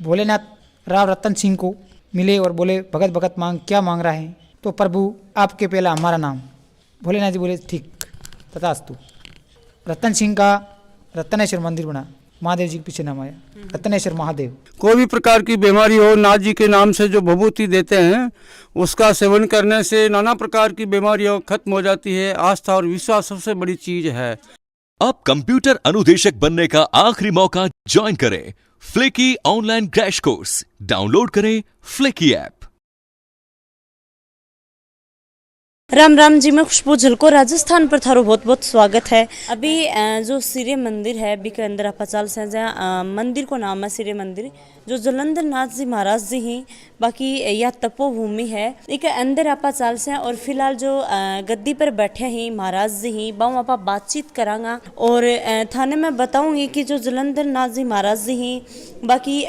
भोलेनाथ राव रतन सिंह को मिले और बोले भगत भगत मांग क्या मांग रहा है? तो प्रभु आपके पहला हमारा नाम। भोलेनाथ जी बोले ठीक तथास्तु। रतन सिंह का रत्नेश्वर मंदिर बना, महादेव जी के पीछे नाम आया रत्नेश्वर महादेव। कोई भी प्रकार की बीमारी हो, नाथ जी के नाम से जो विभूति देते हैं उसका सेवन करने से नाना प्रकार की बीमारियां खत्म हो जाती है। आस्था और विश्वास सबसे बड़ी चीज है। अब कंप्यूटर अनुदेशक बनने का आखिरी मौका। ज्वाइन करें flicky online crash course. Download करें फ्लिकी ऐप। राम राम जी, मैं खुशबू झलको राजस्थान पर थारो बहुत बहुत स्वागत है। अभी जो सिरे मंदिर है बी के अंदर आप चाल से जहाँ मंदिर को नाम है सिरे मंदिर, जो जलंधर नाथ जी महाराज जी ही बाकी यह तपोभूमि है एक अंदर आप चाल से। और फिलहाल जो गद्दी पर बैठे हैं महाराज जी ही बाऊ आप बातचीत करांगा और थाने में बताऊंगी कि जो जलंधर नाथ जी महाराज जी ही बाकी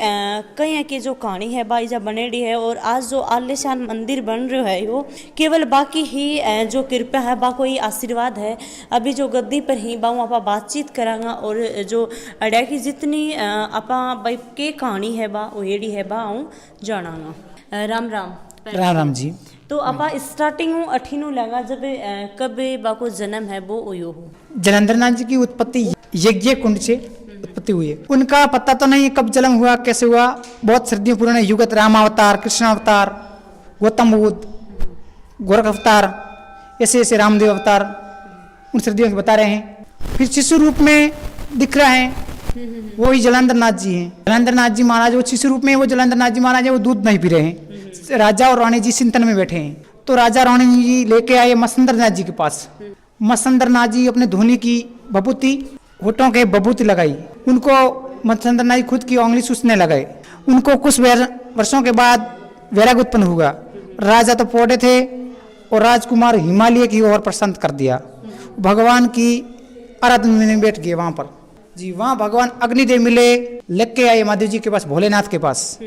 कई की जो कहानी है बाईजा बनेड़ी है। और आज जो आलिशान मंदिर बन रहा है वो केवल बाकी ही जो कृपा है बा कोई आशीर्वाद है। अभी जो गद्दी पर ही बाऊ आप बातचीत करांगा और जो अड्या की जितनी आपा भाई के कहानी है बा ओहेड़ी है बा आऊँ जानांगा। राम राम। राम राम जी। तो आपा स्टार्टिंग अठीनू लगा जब कब बा को जन्म है वो ओयो हो। जलंधर नाथ जी की उत्पत्ति यज्ञ कुंड से उत्पत्ति हुई है। उनका पता तो नहीं कब जन्म हुआ, कैसे हुआ। बहुत सदियों पुराने युगत राम अवतार, कृष्ण अवतार, गौतम बुद्ध, गोरख अवतार, ऐसे ऐसे रामदेव अवतार उन सदियों के बता रहे हैं। फिर शिशु रूप में दिख रहा है वो ही जलंधर नाथ जी हैं। जलंधर नाथ जी महाराज वो शिशु रूप में वो जलंधर नाथ जी महाराज है वो दूध नहीं पी रहे हैं। राजा और रानी जी चिंतन में बैठे हैं तो राजा रानी जी लेके आए मसंदर नाथ जी के पास। मसंदर नाथ जी अपने धोनी की बबूती होठों के बबूती लगाई। उनको मसंदर नाथ जी खुद की उंगली सूसने लगाए। उनको कुछ वर्षों के बाद वैराग उत्पन्न हुआ। राजा तो पौधे थे और राजकुमार हिमालय की ओर प्रशांत कर दिया। भगवान की आराधना में बैठ गए वहां पर जी। वहां भगवान अग्निदेव मिले, लग के आए महादेव जी के पास, भोलेनाथ के पास।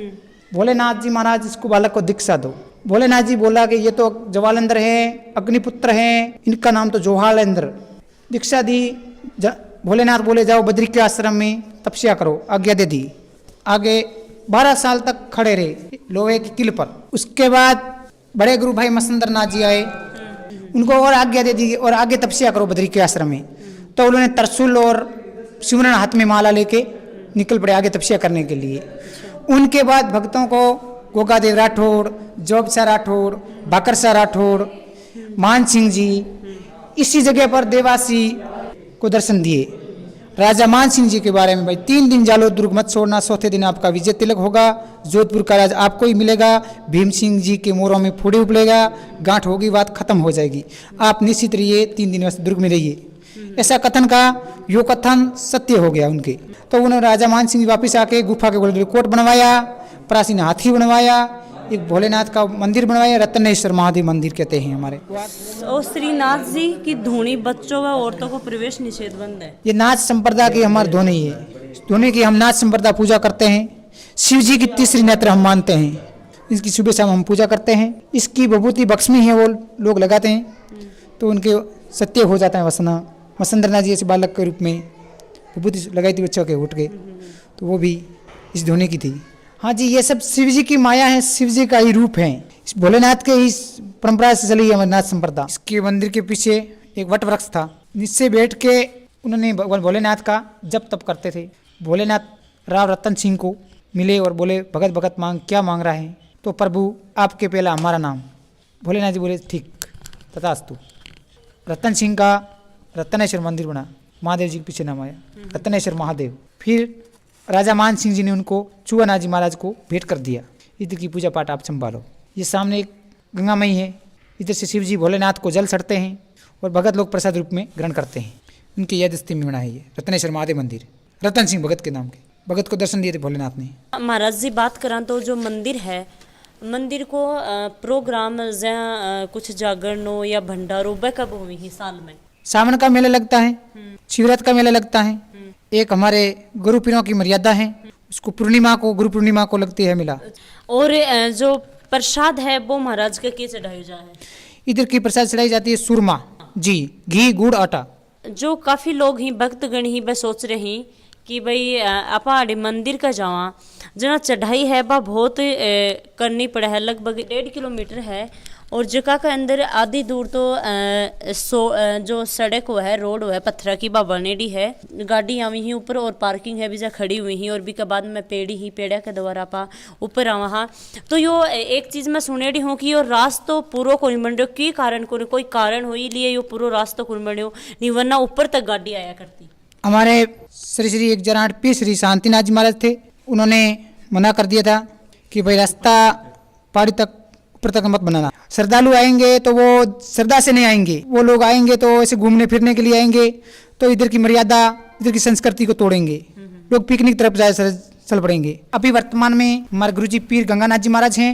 भोलेनाथ जी महाराज इसको बालक को दीक्षा दो। भोलेनाथ जी बोला कि ये तो जवालेंद्र है, अग्निपुत्र हैं, इनका नाम तो जोहालेंद्र। दीक्षा दी। भोलेनाथ बोले जाओ बद्री के आश्रम में तपस्या करो, आज्ञा दे दी। आगे 12 साल तक खड़े रहे लोहे की किल पर। उसके बाद बड़े गुरु भाई मसंदर नाथ जी आए, उनको और आज्ञा दे दी और आगे तपस्या करो बद्री के आश्रम में। तो उन्होंने तरसुल और सिमरन हाथ में माला लेके निकल पड़े आगे तपस्या करने के लिए। उनके बाद भक्तों को गोगादेव राठौड़, जोबसा राठौड़, बाकरसा राठौड़, मान सिंह जी इसी जगह पर देवासी को दर्शन दिए। राजा मान सिंह जी के बारे में भाई 3 दिन जालो दुर्ग मत छोड़ना, चौथे दिन आपका विजय तिलक होगा, जोधपुर का राज आपको ही मिलेगा, भीम सिंह जी के मोरों में फूड़ी उपलेगा, गांठ होगी, बात खत्म हो जाएगी, आप निश्चित रहिए 3 दिन बस दुर्ग में रहिए। ऐसा कथन का यो कथन सत्य हो गया उनके। तो उन्होंने राजा मान सिंह वापिस आके गुफा के गोल्डन कोट बनवाया, प्राचीन हाथी बनवाया, एक भोलेनाथ का मंदिर बनवाया, रत्नेश्वर महादेव मंदिर कहते हैं हमारे। और श्रीनाथ जी की धोनी बच्चों व औरतों को प्रवेश निषेध बंद है। ये नाथ संप्रदाय की हमारी धोनी है। धोनी की हम नाथ संप्रदाय पूजा करते हैं। शिव जी की तीसरी नेत्र हम मानते हैं। इसकी सुबह शाम हम पूजा करते हैं। इसकी विभूति बक्ष्मी है वो लोग लगाते हैं तो उनके सत्य हो जाता है वसना। मसंदर नाथ जी ऐसे बालक के रूप में विभूति लगाई थी बच्चों के उठ के, तो वो भी इस धोनी की थी। हाँ जी, ये सब शिव जी की माया है, शिव जी का ही रूप है। इस भोलेनाथ के ही परंपरा से चली है नाथ संप्रदाय। इसके मंदिर के पीछे एक वट वृक्ष था, जिससे बैठ के उन्होंने भगवान भोलेनाथ का जप तप करते थे। भोलेनाथ राव रतन सिंह को मिले और बोले भगत भगत मांग क्या मांग रहा है? तो प्रभु आपके पहला हमारा नाम। भोलेनाथ जी बोले ठीक तथास्तु। रतन सिंह का रत्नेश्वर मंदिर बना, महादेव जी के पीछे नाम आया रत्नेश्वर महादेव। फिर राजा मान सिंह जी ने उनको चुआनाथ जी महाराज को भेंट कर दिया, इधर की पूजा पाठ आप संभालो। ये सामने एक गंगा मई है, इधर से शिव जी भोलेनाथ को जल चढ़ते हैं और भगत लोग प्रसाद रूप में ग्रहण करते हैं। उनकी यादस्ती में बना है ये रत्नेश्वर महादेव मंदिर, रतन सिंह भगत के नाम के। भगत को दर्शन दिए थे भोलेनाथ ने। महाराज जी बात करा तो जो मंदिर है, मंदिर को प्रोग्राम जहाँ कुछ जागरण हो या भंडारो वह कब हुई ही साल में? सावन का मेला लगता है, शिवरात्रि का मेला लगता है। एक हमारे गुरु पीरों की मर्यादा है, उसको पूर्णिमा को, गुरु पूर्णिमा को लगती है मेला। और जो प्रसाद है वो महाराज के चढ़ाया जाए है? इधर की प्रसाद चढ़ाई जाती है सुरमा जी, घी गुड़ आटा। जो काफी लोग ही भक्तगण ही बस सोच रहे हैं कि भाई आपा मंदिर का जावा जना चढ़ाई है बा बहुत करनी पड़ा है, लगभग 1.5 किलोमीटर है। और जगह के अंदर आधी दूर तो जो सड़क हुआ है, रोड हुआ है पत्थर की, बा बनेडी है, गाड़ी आवी ही ऊपर और पार्किंग है भी जा खड़ी हुई ही। और भी के बाद में पेड़ी ही पेड़ा के द्वारा आपा ऊपर आवा हाँ। तो यो एक चीज़ मैं सुनेडी हूँ कि यो रास्तो पूरो को नहीं बन रहो, की कारण को कोई कारण हो लिए यो पूरो रास्तो को नहीं बन रहो, नहीं वरना ऊपर तक गाड़ी आया करती। हमारे श्री श्री एक जनाट पी श्री शांतिनाथ जी महाराज थे, उन्होंने मना कर दिया था कि भाई रास्ता पहाड़ी तक ऊपर तक मत बनाना। श्रद्धालु आएंगे तो वो श्रद्धा से नहीं आएंगे, वो लोग आएंगे तो ऐसे घूमने फिरने के लिए आएंगे, तो इधर की मर्यादा इधर की संस्कृति को तोड़ेंगे, लोग पिकनिक तरफ जाए चल पड़ेंगे। अभी वर्तमान में हमारे गुरु जी पीर गंगानाथ जी महाराज हैं,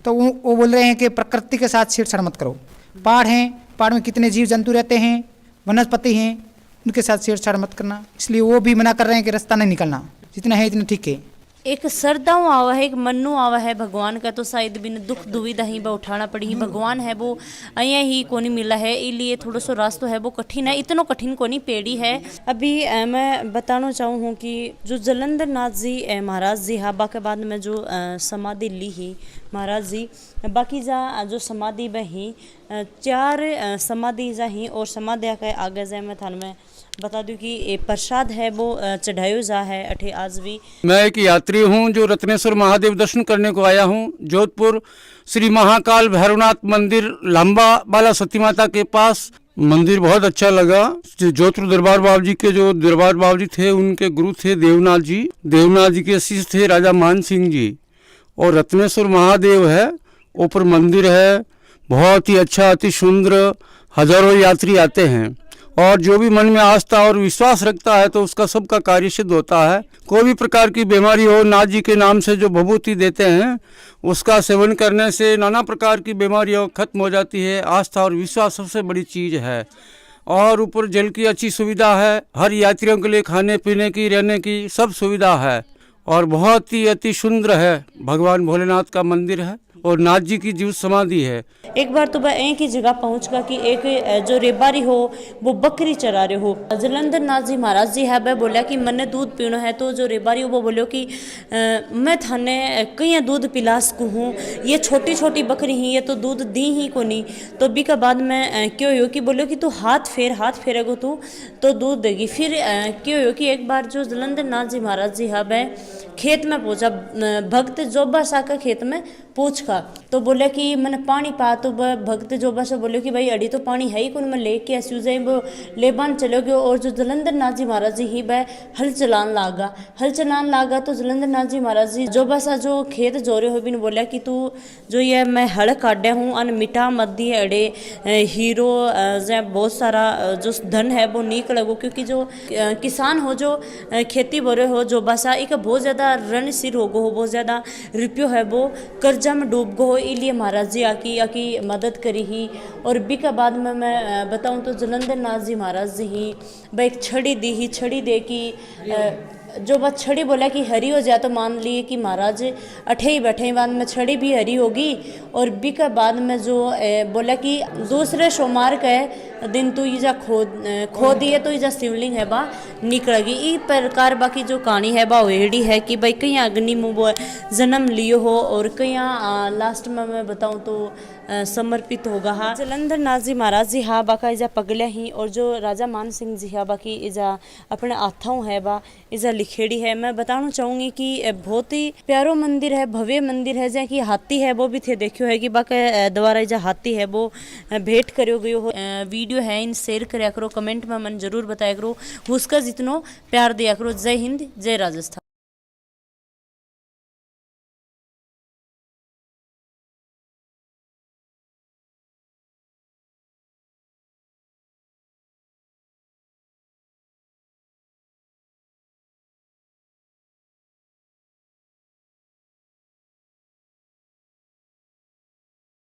तो वो बोल रहे हैं कि प्रकृति के साथ छेड़छाड़ मत करो। पहाड़ हैं, पहाड़ में कितने जीव जंतु रहते हैं, वनस्पति हैं, उनके साथ छेड़छाड़ मत करना। इसलिए वो भी मना कर रहे हैं कि रास्ता नहीं निकलना, जितना है इतना ठीक है। एक श्रद्धाओं आवा है, एक मनु आवा है भगवान का, तो शायद बिन दुख दुविधा ही बा उठाना पड़ी ही। भगवान है वो अया ही को नहीं मिला है, इसलिए थोड़ा सा रास्ता है वो कठिन है, इतना कठिन को नहीं पेड़ी है। अभी मैं बताना चाहूँ हूँ कि जो जलंधर नाथ जी महाराज जी हाँ, बाकी बाद में जो समाधि ली ही महाराज जी, बाकी जा जो समाधि बही 4 समाधि जा ही, और समाधि के आगे जाए मैं थान में बता दूं कि प्रसाद है वो चढ़ायो जा है अठे आज भी। मैं एक यात्री हूं जो रत्नेश्वर महादेव दर्शन करने को आया हूं। जोधपुर श्री महाकाल भैरवनाथ मंदिर लांबा बाला सती माता के पास मंदिर बहुत अच्छा लगा। जोधपुर दरबार बाबू जी के जो दरबार बाबू जी थे, उनके गुरु थे देवनाथ जी। देवनाथ जी के शिष्य थे राजा मान सिंह जी। और रत्नेश्वर महादेव है, ऊपर मंदिर है, बहुत ही अच्छा, अति सुंदर, हजारों यात्री आते हैं। और जो भी मन में आस्था और विश्वास रखता है तो उसका सबका कार्य सिद्ध होता है। कोई भी प्रकार की बीमारी हो, नाथ जी के नाम से जो भभूति देते हैं उसका सेवन करने से नाना प्रकार की बीमारियां खत्म हो जाती है। आस्था और विश्वास सबसे बड़ी चीज़ है। और ऊपर जल की अच्छी सुविधा है, हर यात्रियों के लिए खाने पीने की, रहने की सब सुविधा है। और बहुत ही अति सुंदर है, भगवान भोलेनाथ का मंदिर है और नाथ जी की जीव समाधि है। एक बार तो वह एक ही जगह पहुंचगा कि एक जो रेबारी हो वो बकरी चरा रहे हो। जलंधर नाथ जी महाराज जी है, वह बोला कि मैंने दूध पीना है। तो जो रेबारी हो वो बोलो कि मैं थाने कहीं दूध पिला सकूँ हूँ, ये छोटी छोटी बकरी ही, ये तो दूध दी ही को नहीं। तो भी का बाद में क्यों हो कि बोलो कि तू हाथ फेरेगो तू तो दूध देगी। फिर क्यों हो कि एक बार जो जलंधर नाथ जी महाराज जी है वह खेत में पहुंचा, भक्त जोबा सा का खेत में पूछ का, तो बोला कि मैंने पानी पा। तो भक्त जोबा से बोले कि भाई अड़ी तो पानी है ही कौन, मैं लेके ऐसी जाए वो लेबान चले गए। और जो जलंधर नाथ जी महाराज जी ही वह हल चलान लागा। तो जलंधर नाथ जी महाराज जी जोबा सा जो खेत जोरे हो भी बोला कि तू जो ये मैं हल काटा हूँ अन मिटा मत दी अड़े हीरो जै बहुत सारा जो धन है वो नीक लगो। क्योंकि जो किसान हो, जो खेती बोरे हो, जोबा सा एक बहुत ज़्यादा रण सिर हो गो हो, बहुत ज़्यादा रुपयो है वो कर्जा में डूब गो हो। इसलिए महाराज जी आकी मदद करी ही। और बी के बाद में मैं बताऊं तो जलंधर नाथ जी महाराज जी ही भाई एक छड़ी दी ही, छड़ी दे की जो बात छड़ी बोला कि हरी हो जाए तो मान लिए कि महाराज अठे ही बैठे बाद में छड़ी भी हरी होगी। और बी के बाद में जो बोला कि दूसरे सोमवार के दिन तू ये जा खो दिए तो ये जा शिवलिंग है बा निकलेगी। इस प्रकार बाकी जो कहानी है बा वेड़ी है कि भाई कहीं अग्नि में जन्म लियो हो और कहीं लास्ट में मैं बताऊं तो समर्पित होगा। हाँ, जलंधर नाथ जी महाराज जी हाँ बाका इजा पगलिया ही। और जो राजा मान सिंह जी हाँ बाकी इजा अपने हाथों है बा इजा लिखेड़ी है। मैं बताना चाहूँगी कि बहुत ही प्यारो मंदिर है, भव्य मंदिर है। जैसे कि हाथी है वो भी थे देखियो है कि बाका द्वारा इजा हाथी है वो भेंट करो गयो हो। वीडियो है इन शेयर कराया करो, कमेंट में मन जरूर बताया करो, उसका जितनो प्यार दिया करो। जय हिंद, जय राजस्थान।